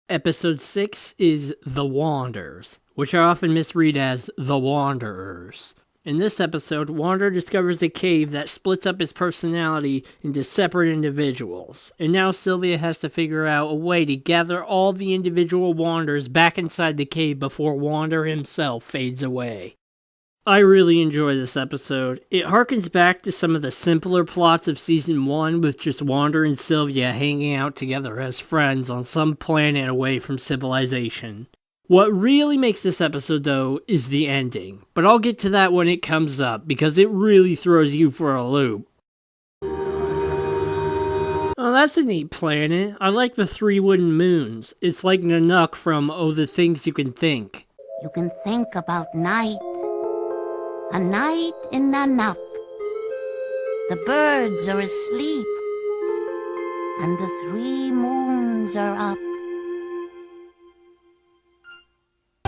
Episode 6 is The Wanders, which I often misread as The Wanderers. In this episode, Wander discovers a cave that splits up his personality into separate individuals, and now Sylvia has to figure out a way to gather all the individual Wanders back inside the cave before Wander himself fades away. I really enjoy this episode. It harkens back to some of the simpler plots of Season 1 with just Wander and Sylvia hanging out together as friends on some planet away from civilization. What really makes this episode, though, is the ending, but I'll get to that when it comes up, because it really throws you for a loop. Oh, that's a neat planet. I like the 3 wooden moons. It's like Nanook from Oh, the Things You Can Think. You can think about night. A night in Nanook. The birds are asleep, and the 3 moons are up.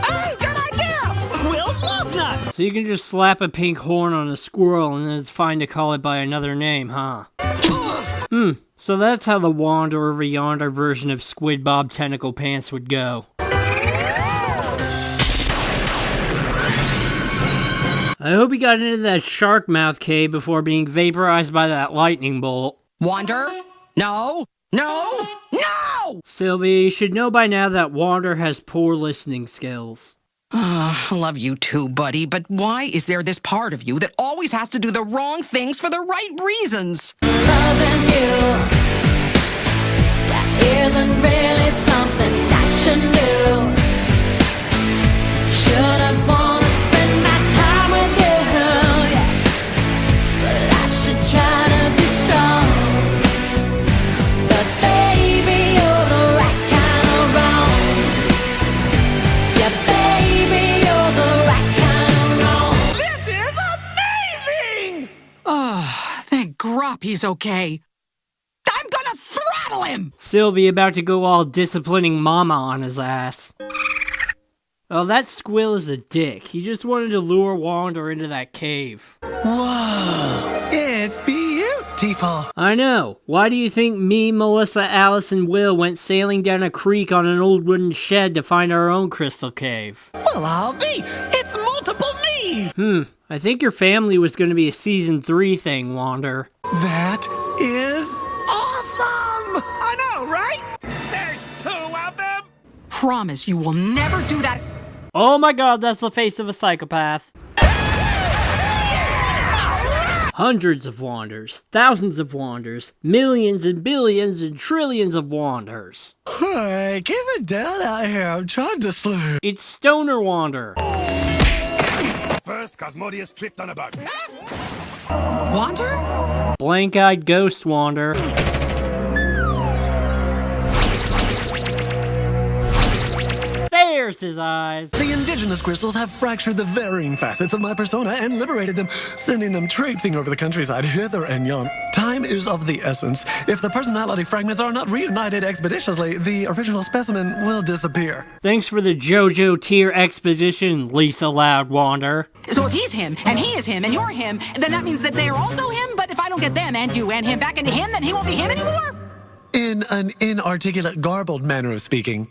Hey, good idea! Squirrels love nuts! So you can just slap a pink horn on a squirrel and then it's fine to call it by another name, huh? So that's how the Wander Over Yonder version of Squid Bob Tentacle Pants would go. I hope he got into that shark mouth cave before being vaporized by that lightning bolt. Wander? No! No! No! Sylvia, you should know by now that Wander has poor listening skills. I love you too, buddy, but why is there this part of you that always has to do the wrong things for the right reasons? Loving you, that isn't really something I should do. Shouldn't wanna spend my time with you, yeah. But I should try to be strong. But baby, you're the right kind of wrong. Yeah, baby, you're the right kind of wrong. This is amazing! Oh, thank Grop he's okay. I'm gonna throttle him! Sylvia about to go all disciplining Mama on his ass. Oh, that squill is a dick. He just wanted to lure Wander into that cave. Whoa, it's beautiful. I know. Why do you think me, Melissa, Alice, and Will went sailing down a creek on an old wooden shed to find our own crystal cave? Well, I'll be. It's multiple me's. I think your family was going to be a Season 3 thing, Wander. That is awesome. I know, right? There's 2 of them! Promise you will never do that. Oh my god, that's the face of a psychopath. Hundreds of Wanders, thousands of Wanders, millions and billions and trillions of Wanders. Hey, keep it down out here. I'm trying to sleep. It's Stoner Wander. First, Cosmodius tripped on a bug. Wander? Blank-eyed ghost Wander. There's his eyes. The indigenous crystals have fractured the varying facets of my persona and liberated them, sending them traipsing over the countryside hither and yon. Time is of the essence. If the personality fragments are not reunited expeditiously, the original specimen will disappear. Thanks for the JoJo tier exposition, Lisa Loud Wander. So if he's him, and he is him, and you're him, then that means that they are also him, but if I don't get them and you and him back into him, then he won't be him anymore? In an inarticulate, garbled manner of speaking.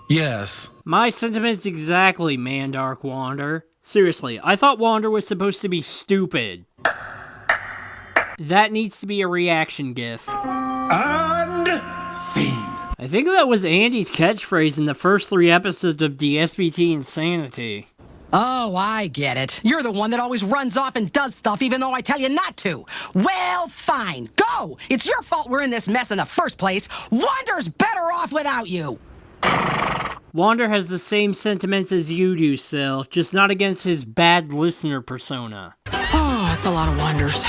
Yes. My sentiments exactly, Mandark Wander. Seriously, I thought Wander was supposed to be stupid. That needs to be a reaction gif. And scene. I think that was Andy's catchphrase in the first 3 episodes of DSBT Insanity. Oh, I get it. You're the one that always runs off and does stuff even though I tell you not to. Well, fine. Go! It's your fault we're in this mess in the first place. Wander's better off without you. Wander has the same sentiments as you do, Sil, just not against his bad listener persona. Oh, that's a lot of wonders.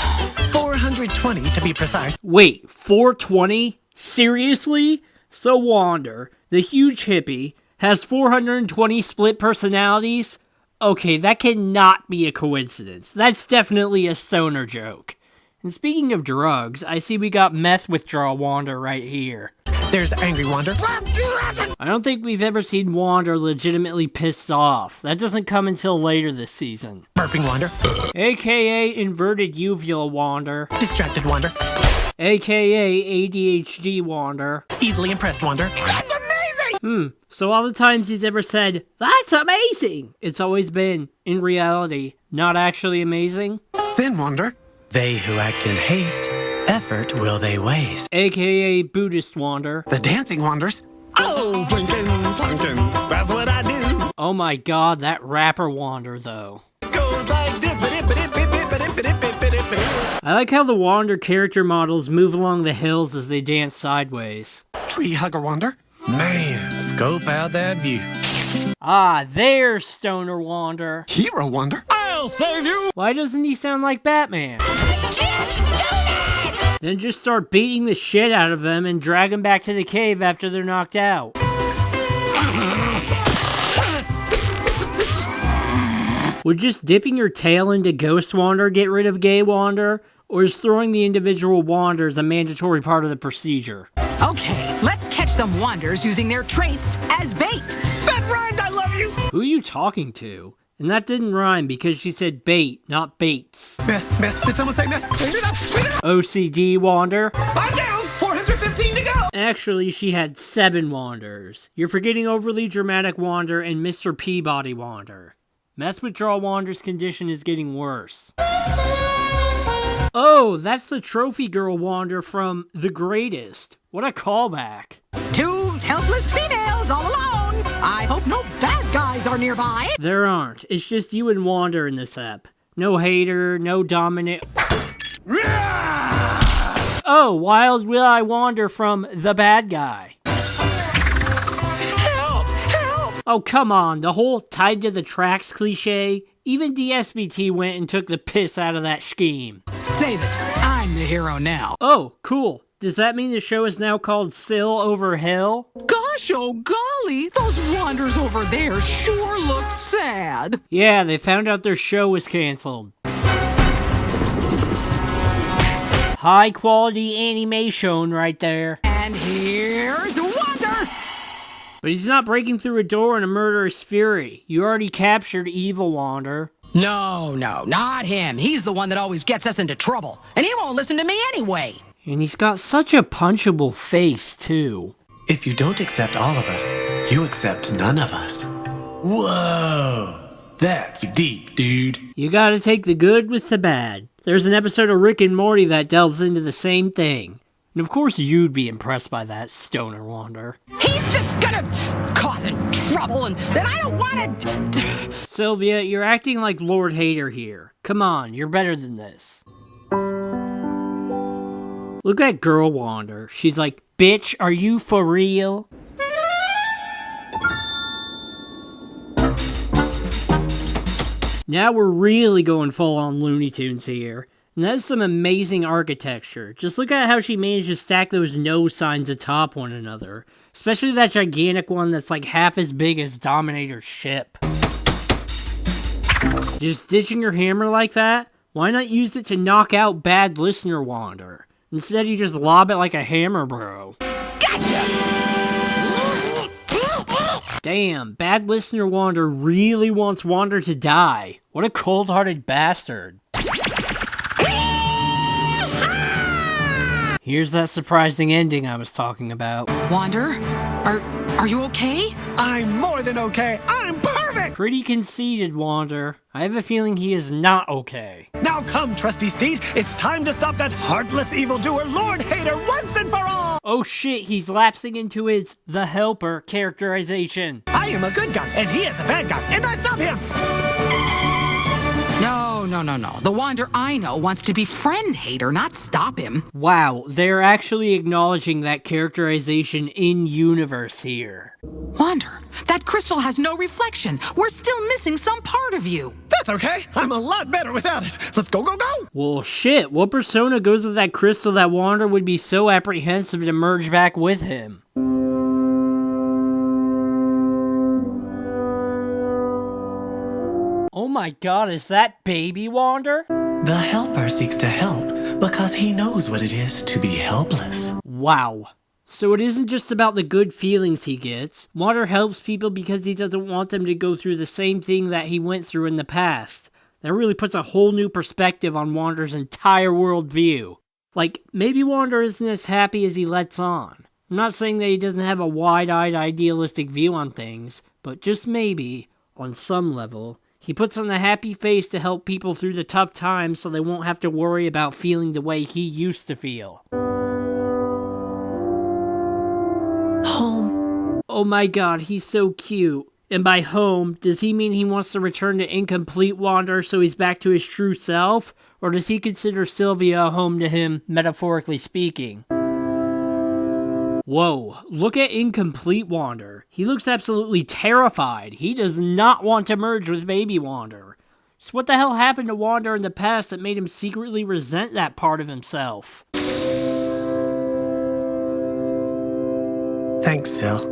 420 to be precise. Wait, 420? Seriously? So Wander, the huge hippie, has 420 split personalities? Okay, that cannot be a coincidence. That's definitely a stoner joke. And speaking of drugs, I see we got meth withdrawal Wander right here. There's Angry Wander. I don't think we've ever seen Wander legitimately pissed off. That doesn't come until later this season. Burping Wander. AKA Inverted Uvula Wander. Distracted Wander. AKA ADHD Wander. Easily Impressed Wander. That's amazing! So all the times he's ever said, "That's amazing," it's always been, in reality, not actually amazing. Thin Wander. They who act in haste, effort will they waste. AKA Buddhist Wander. The Dancing Wanders. Oh, blinking, plunking, that's what I do. Oh my god, that rapper Wander though. Goes like this, I like how the Wander character models move along the hills as they dance sideways. Tree Hugger Wander. Man, scope out that view. Ah, there's Stoner Wander. Hero Wander. I'll save you. Why doesn't he sound like Batman? Then just start beating the shit out of them and drag them back to the cave after they're knocked out. Would just dipping your tail into Ghost Wander get rid of Gay Wander? Or is throwing the individual Wanders a mandatory part of the procedure? Okay, let's catch some Wanders using their traits as bait. That rhymed, I love you. Who are you talking to? And that didn't rhyme because she said bait, not baits. Miss, did someone say miss? Clean it up, clean it up. OCD Wander. I'm down, 415 to go. Actually, she had 7 Wanders. You're forgetting Overly Dramatic Wander and Mr. Peabody Wander. Meth withdrawal Wander's condition is getting worse. Oh, that's the trophy girl Wander from The Greatest. What a callback. 2 helpless females all alone. I hope no bad guys are nearby. There aren't. It's just you and Wander in this ep. No hater, no dominant. Oh, Wild Will I Wander from The Bad Guy. Help, help. Oh, come on. The whole tied to the tracks cliche. Even DSBT went and took the piss out of that scheme. Save it. I'm the hero now. Oh, cool. Does that mean the show is now called Sill Over Hill? Gosh, oh golly, those Wanders over there sure look sad. Yeah, they found out their show was canceled. High quality animation right there. And here's Wander. But he's not breaking through a door in a murderous fury. You already captured Evil Wander. No, not him. He's the one that always gets us into trouble. And he won't listen to me anyway. And he's got such a punchable face, too. If you don't accept all of us, you accept none of us. Whoa, that's deep, dude. You gotta take the good with the bad. There's an episode of Rick and Morty that delves into the same thing. And of course you'd be impressed by that, Stoner Wander. He's just gonna causing trouble, and I don't want to... Sylvia, you're acting like Lord Hater here. Come on, you're better than this. Look at Girl Wander. She's like, bitch, are you for real? Now we're really going full on Looney Tunes here. And that's some amazing architecture. Just look at how she managed to stack those no signs atop one another. Especially that gigantic one that's like half as big as Dominator's ship. Just ditching your hammer like that? Why not use it to knock out Bad Listener Wander? Instead you just lob it like a hammer, bro. Gotcha! Damn, Bad Listener Wander really wants Wander to die. What a cold-hearted bastard. Here's that surprising ending I was talking about. Wander, are you okay? I'm more than okay. I'm perfect. Pretty conceited, Wander. I have a feeling he is not okay. Now come, trusty steed. It's time to stop that heartless evildoer, Lord Hater, once and for all. Oh shit, he's lapsing into his The Helper characterization. I am a good guy, and he is a bad guy, and I stop him. No. The Wander I know wants to befriend Hater, not stop him. Wow, they're actually acknowledging that characterization in universe here. Wander, that crystal has no reflection. We're still missing some part of you. That's okay. I'm a lot better without it. Let's go. Well, shit, what persona goes with that crystal that Wander would be so apprehensive to merge back with him? Oh my god, is that baby Wander? The helper seeks to help because he knows what it is to be helpless. Wow. So it isn't just about the good feelings he gets. Wander helps people because he doesn't want them to go through the same thing that he went through in the past. That really puts a whole new perspective on Wander's entire worldview. Like, maybe Wander isn't as happy as he lets on. I'm not saying that he doesn't have a wide-eyed idealistic view on things, but just maybe, on some level, he puts on a happy face to help people through the tough times so they won't have to worry about feeling the way he used to feel. Home. Oh my god, he's so cute. And by home, does he mean he wants to return to incomplete Wander so he's back to his true self? Or does he consider Sylvia a home to him, metaphorically speaking? Whoa, look at incomplete Wander. He looks absolutely terrified. He does not want to merge with baby Wander. So what the hell happened to Wander in the past that made him secretly resent that part of himself? Thanks, Sil.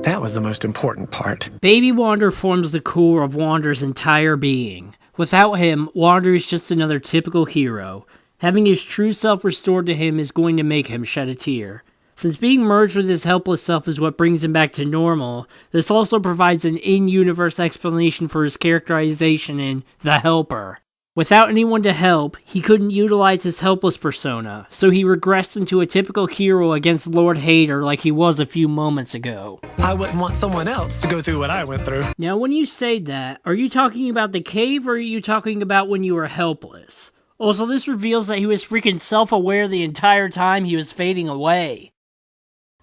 That was the most important part. Baby Wander forms the core of Wander's entire being. Without him, Wander is just another typical hero. Having his true self restored to him is going to make him shed a tear. Since being merged with his helpless self is what brings him back to normal, this also provides an in-universe explanation for his characterization in The Helper. Without anyone to help, he couldn't utilize his helpless persona, so he regressed into a typical hero against Lord Hater like he was a few moments ago. I wouldn't want someone else to go through what I went through. Now when you say that, are you talking about the cave or are you talking about when you were helpless? Also, this reveals that he was freaking self-aware the entire time he was fading away.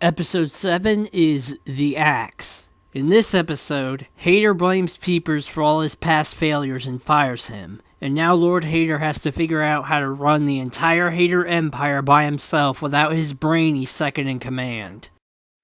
Episode 7 is The Axe. In this episode, Hater blames Peepers for all his past failures and fires him. And now Lord Hater has to figure out how to run the entire Hater Empire by himself without his brainy second in command.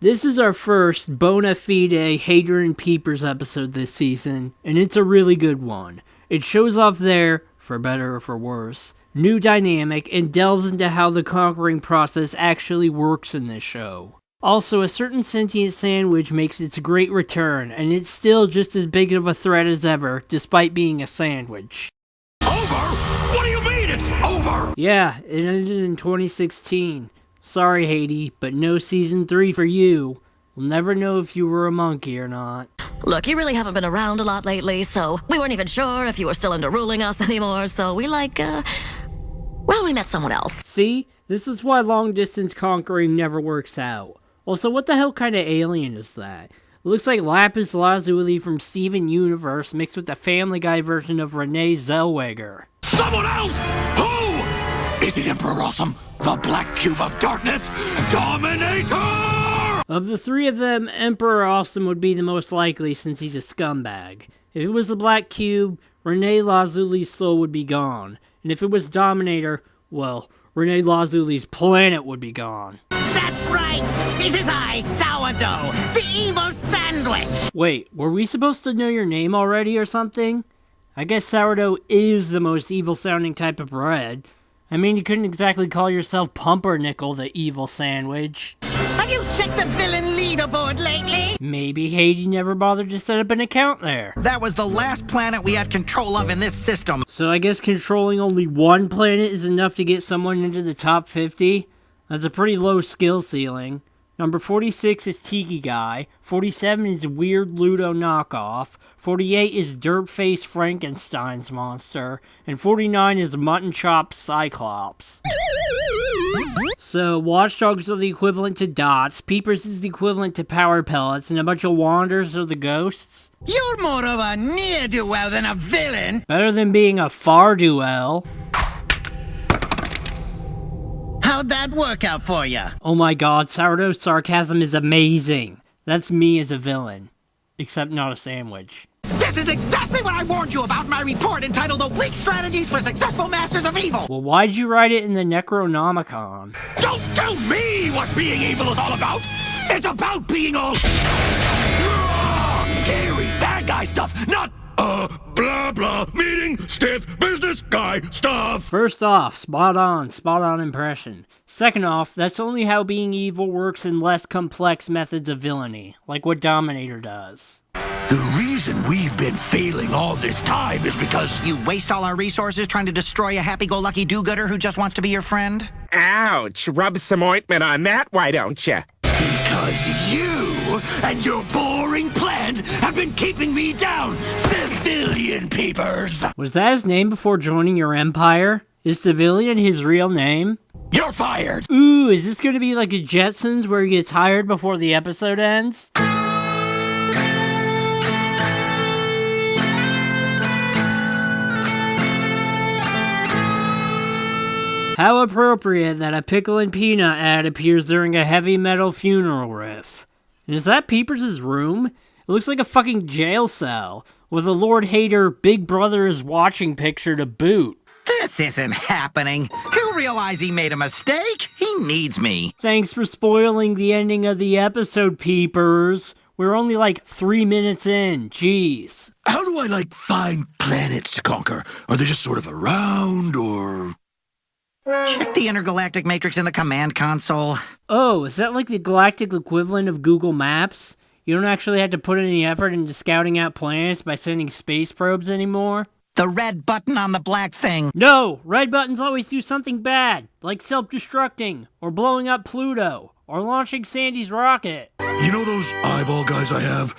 This is our first bona fide Hater and Peepers episode this season, and it's a really good one. It shows off their, for better or for worse, new dynamic and delves into how the conquering process actually works in this show. Also, a certain sentient sandwich makes its great return, and it's still just as big of a threat as ever, despite being a sandwich. Over? What do you mean it's over? Yeah, it ended in 2016. Sorry, Haiti, but no season 3 for you. We'll never know if you were a monkey or not. Look, you really haven't been around a lot lately, so we weren't even sure if you were still into ruling us anymore, so we we met someone else. See? This is why long-distance conquering never works out. Also, what the hell kind of alien is that? It looks like Lapis Lazuli from Steven Universe mixed with the Family Guy version of Renee Zellweger. Someone else? Who? Is it Emperor Awesome? The Black Cube of Darkness? Dominator! Of the three of them, Emperor Awesome would be the most likely since he's a scumbag. If it was the Black Cube, Renee Lazuli's soul would be gone. And if it was Dominator, well, Renee Lazuli's planet would be gone. That's right! It is I, Sourdough, the evil sandwich! Wait, were we supposed to know your name already or something? I guess sourdough is the most evil-sounding type of bread. I mean, you couldn't exactly call yourself Pumpernickel the evil sandwich. Have you checked the villain leaderboard lately? Maybe Haiti never bothered to set up an account there. That was the last planet we had control of in this system. So I guess controlling only one planet is enough to get someone into the top 50? That's a pretty low skill ceiling. Number 46 is Tiki Guy, 47 is Weird Ludo Knockoff, 48 is Dirtface Frankenstein's Monster, and 49 is Mutton Chop Cyclops. So, Watchdogs are the equivalent to Dots, Peepers is the equivalent to Power Pellets, and a bunch of Wanders are the ghosts. You're more of a ne'er-do-well than a villain! Better than being a far-do-well. How'd that work out for you? Oh my god, Sourdough's sarcasm is amazing. That's me as a villain. Except not a sandwich. This is exactly what I warned you about in my report entitled Oblique Strategies for Successful Masters of Evil. Well, why'd you write it in the Necronomicon? Don't tell me what being evil is all about! It's about being all... scary bad guy stuff, not... blah blah, meeting, stiff, business guy stuff! First off, spot on impression. Second off, that's only how being evil works in less complex methods of villainy, like what Dominator does. The reason we've been failing all this time is because... You waste all our resources trying to destroy a happy-go-lucky do-gooder who just wants to be your friend? Ouch. Rub some ointment on that, why don't you? Because you and your boring plans have been keeping me down, civilian peepers. Was that his name before joining your empire? Is Civilian his real name? You're fired. Ooh, is this gonna be like a Jetsons where he gets hired before the episode ends? How appropriate that a pickle and peanut ad appears during a heavy metal funeral riff. And is that Peepers' room? It looks like a fucking jail cell, with a Lord Hater Big Brother is watching picture to boot. This isn't happening. He'll realize he made a mistake. He needs me. Thanks for spoiling the ending of the episode, Peepers. We're only like 3 minutes in, jeez. How do I, find planets to conquer? Are they just sort of around, or... Check the intergalactic matrix in the command console. Oh, is that like the galactic equivalent of Google Maps? You don't actually have to put any effort into scouting out planets by sending space probes anymore? The red button on the black thing. No! Red buttons always do something bad, like self-destructing, or blowing up Pluto, or launching Sandy's rocket. You know those eyeball guys I have?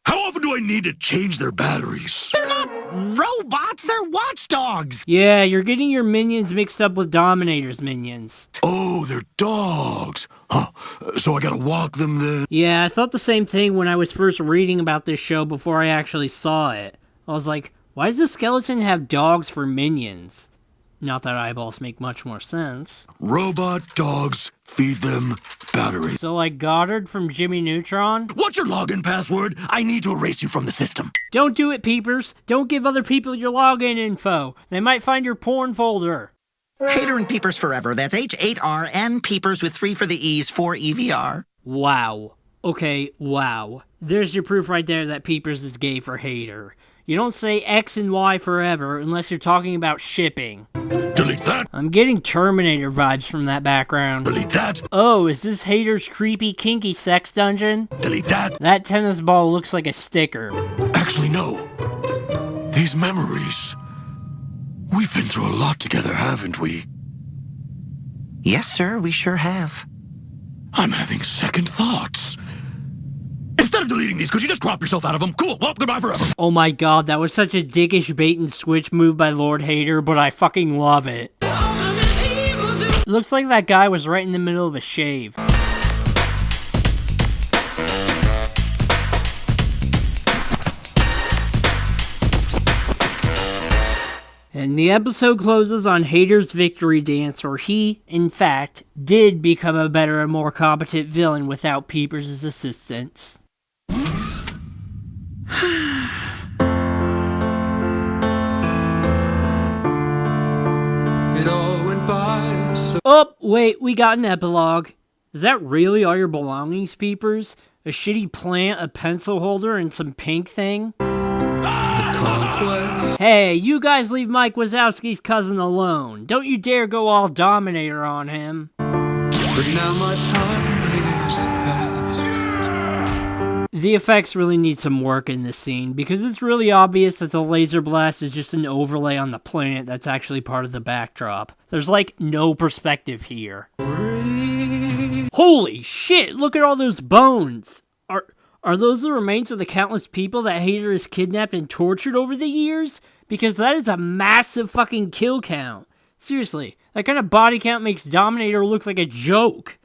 How often do I need to change their batteries? They're not robots, they're watchdogs. Yeah, you're getting your minions mixed up with Dominator's minions. Oh, they're dogs. Huh. So I gotta walk them then? Yeah, I thought the same thing when I was first reading about this show before I actually saw it. I was like, why does the skeleton have dogs for minions? Not that eyeballs make much more sense. Robot dogs, feed them batteries. So like Goddard from Jimmy Neutron? What's your login password? I need to erase you from the system. Don't do it, Peepers. Don't give other people your login info. They might find your porn folder. Hater and Peepers forever. That's H8R and Peepers with 3 for the E's, 4 EVR. Wow. Okay, wow. There's your proof right there that Peepers is gay for Hater. You don't say X and Y forever unless you're talking about shipping. Delete that. I'm getting Terminator vibes from that background. Delete that. Oh, is this Hater's creepy kinky sex dungeon? Delete that. That tennis ball looks like a sticker. Actually, no. These memories. We've been through a lot together, haven't we? Yes, sir, we sure have. I'm having second thoughts. Instead of deleting these, could you just crop yourself out of them? Cool, well, goodbye forever. Oh my god, that was such a dickish bait and switch move by Lord Hater, but I fucking love it. Looks like that guy was right in the middle of a shave. And the episode closes on Hater's victory dance, where he, in fact, did become a better and more competent villain without Peepers' assistance. Oh, wait, we got an epilogue. Is that really all your belongings, Peepers? A shitty plant, a pencil holder, and some pink thing? Hey, you guys leave Mike Wazowski's cousin alone. Don't you dare go all Dominator on him. But now my time begins to pass. The effects really need some work in this scene, because it's really obvious that the laser blast is just an overlay on the planet that's actually part of the backdrop. There's like no perspective here. Holy shit, look at all those bones! Are those the remains of the countless people that Hater has kidnapped and tortured over the years? Because that is a massive fucking kill count. Seriously, that kind of body count makes Dominator look like a joke.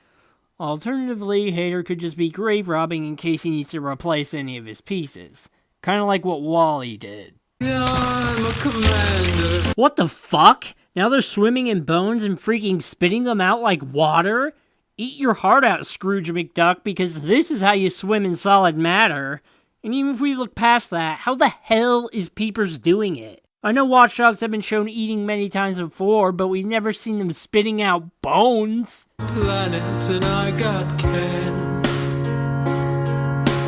Alternatively, Hater could just be grave robbing in case he needs to replace any of his pieces. Kind of like what Wally did. I'm a commander. What the fuck? Now they're swimming in bones and freaking spitting them out like water? Eat your heart out, Scrooge McDuck, because this is how you swim in solid matter. And even if we look past that, how the hell is Peepers doing it? I know watchdogs have been shown eating many times before, but we've never seen them spitting out bones. Planets and I got Ken.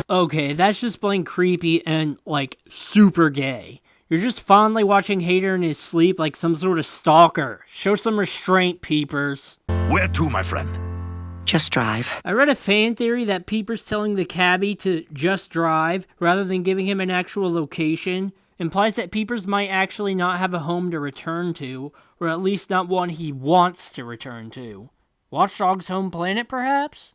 Okay, that's just plain creepy and, like, super gay. You're just fondly watching Hater in his sleep like some sort of stalker. Show some restraint, Peepers. Where to, my friend? Just drive. I read a fan theory that Peepers telling the cabbie to just drive rather than giving him an actual location implies that Peepers might actually not have a home to return to, or at least not one he wants to return to. Watchdog's home planet, perhaps?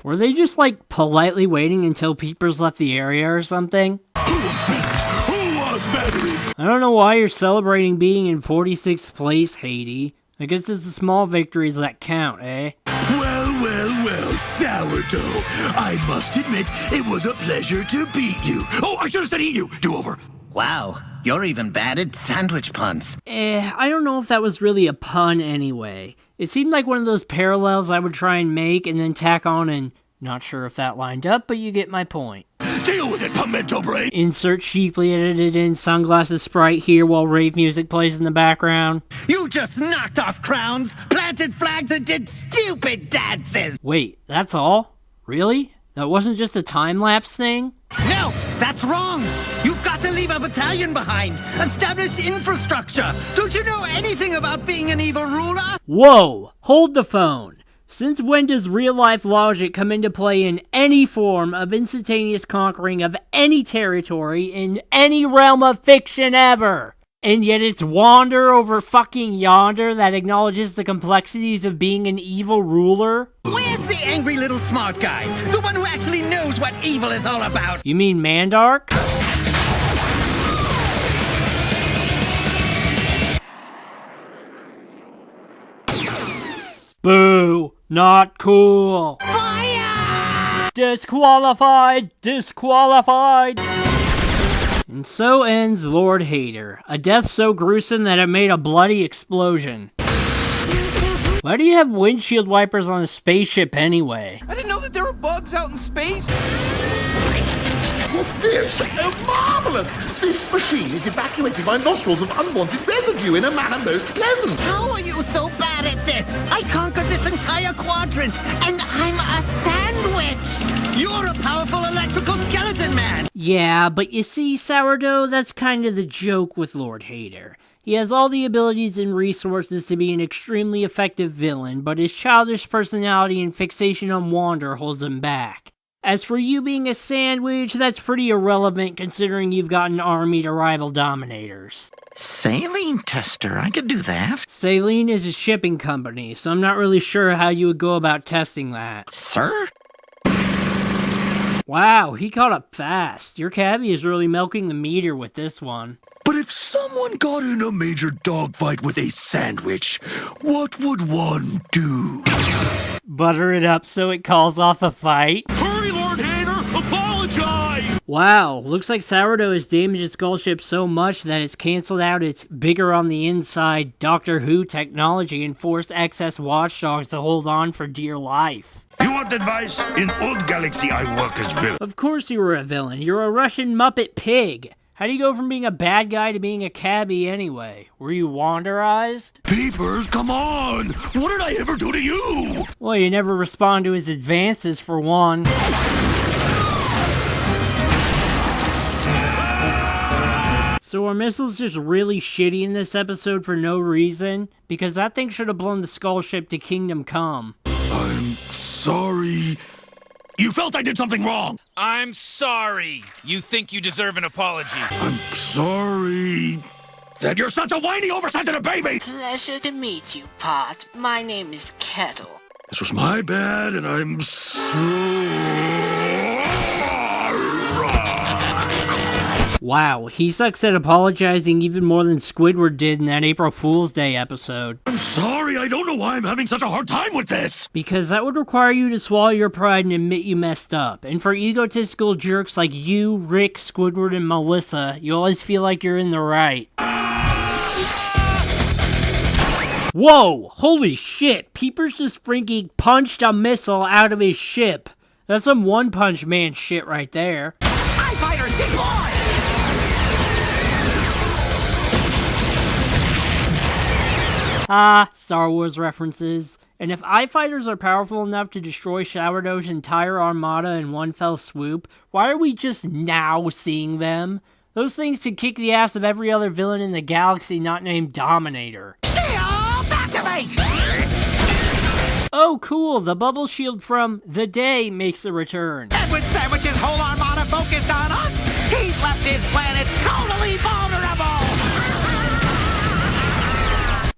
Were they just, like, politely waiting until Peepers left the area or something? Who wants batteries? I don't know why you're celebrating being in 46th place, Haiti. I guess it's the small victories that count, eh? Well, sourdough. I must admit, it was a pleasure to beat you. Oh, I should have said eat you. Do over. Wow, you're even bad at sandwich puns. I don't know if that was really a pun anyway. It seemed like one of those parallels I would try and make and then tack on, and not sure if that lined up, but you get my point. Deal with it, pimento brain. Insert cheaply edited in sunglasses sprite here while rave music plays in the background. You just knocked off crowns, planted flags, and did stupid dances! Wait, that's all? Really? That wasn't just a time-lapse thing? No, that's wrong! You've got to leave a battalion behind! Establish infrastructure! Don't you know anything about being an evil ruler? Whoa! Hold the phone! Since when does real-life logic come into play in any form of instantaneous conquering of any territory in any realm of fiction ever? And yet it's Wander Over fucking Yonder that acknowledges the complexities of being an evil ruler? Where's the angry little smart guy? The one who actually knows what evil is all about? You mean Mandark? Boo! Not cool! Fire! Disqualified! Disqualified! And so ends Lord Hater, a death so gruesome that it made a bloody explosion. Why do you have windshield wipers on a spaceship anyway? I didn't know that there were bugs out in space. What's this? Oh, marvelous! This machine is evacuating my nostrils of unwanted residue in a manner most pleasant. How are you so bad at this? I conquered this entire quadrant, and I'm a sandwich! You're a powerful electrical skeleton man! Yeah, but you see, Sourdough, that's kind of the joke with Lord Hater. He has all the abilities and resources to be an extremely effective villain, but his childish personality and fixation on Wander holds him back. As for you being a sandwich, that's pretty irrelevant considering you've got an army to rival Dominators. Saline tester, I could do that. Saline is a shipping company, so I'm not really sure how you would go about testing that. Sir? Wow, he caught up fast. Your cabbie is really milking the meter with this one. But if someone got in a major dogfight with a sandwich, what would one do? Butter it up so it calls off the fight? Hurry, Lord Hater! Apologize! Wow, looks like Sourdough has damaged its skullship so much that it's canceled out its bigger on the inside Doctor Who technology and forced excess watchdogs to hold on for dear life. You want advice? In Old Galaxy, I work as villain. Of course you were a villain. You're a Russian Muppet pig. How do you go from being a bad guy to being a cabbie anyway? Were you wanderized? Peepers, come on! What did I ever do to you? Well, you never respond to his advances, for one. So are missiles just really shitty in this episode for no reason? Because that thing should have blown the skull ship to Kingdom Come. I'm sorry. You felt I did something wrong. I'm sorry. You think you deserve an apology. I'm sorry that you're such a whiny, oversensitive baby. Pleasure to meet you, Pot. My name is Kettle. This was my bad, and I'm sorry. Wow, he sucks at apologizing even more than Squidward did in that April Fool's Day episode. I'm sorry, I don't know why I'm having such a hard time with this. Because that would require you to swallow your pride and admit you messed up. And for egotistical jerks like you, Rick, Squidward, and Melissa, you always feel like you're in the right. Whoa! Holy shit! Peepers just freaking punched a missile out of his ship. That's some One Punch Man shit right there. High fighters, deploy! Ah, Star Wars references. And if iFighters are powerful enough to destroy Sourdough's entire armada in one fell swoop, why are we just now seeing them? Those things could kick the ass of every other villain in the galaxy not named Dominator. Shields activate! Oh cool, the bubble shield from The Day makes a return. Edward Sandwich's whole armada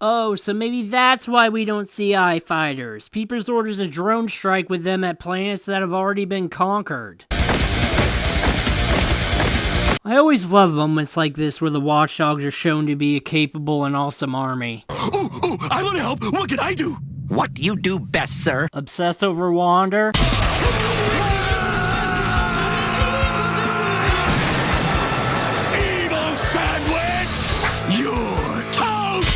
Oh, so maybe that's why we don't see eye fighters. Peepers orders a drone strike with them at planets that have already been conquered. I always love moments like this where the watchdogs are shown to be a capable and awesome army. Oh, I want to help. What can I do? What do you do best, sir? Obsess over Wander? Evil sandwich! You're toast!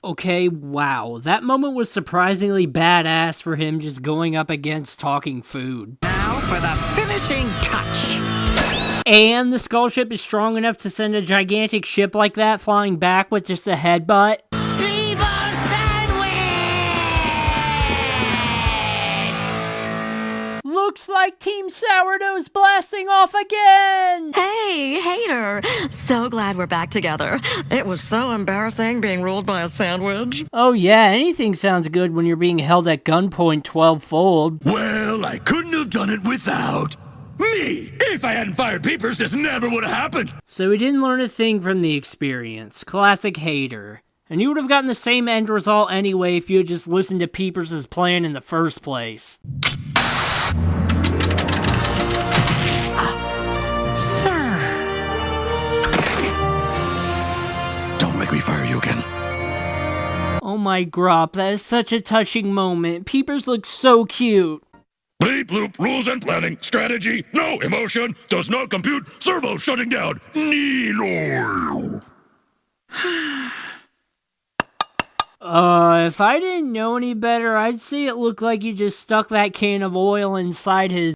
Okay, wow. That moment was surprisingly badass for him just going up against talking food. Now for the finishing touch. And the skull ship is strong enough to send a gigantic ship like that flying back with just a headbutt. Evil sandwich! Looks like Team Sourdough's blasting off again! Hey, hater! So glad we're back together. It was so embarrassing being ruled by a sandwich. Oh yeah, anything sounds good when you're being held at gunpoint 12-fold. Well, I couldn't have done it without me. If I hadn't fired Peepers, this never would have happened. So he didn't learn a thing from the experience. Classic hater. And you would have gotten the same end result anyway if you had just listened to Peepers' plan in the first place. Sir. Don't make me fire you again. Oh my grop, that is such a touching moment. Peepers looks so cute. Bleep, loop, rules and planning, strategy, no emotion, does not compute, servo shutting down, Nilo. If I didn't know any better, I'd say it looked like you just stuck that can of oil inside his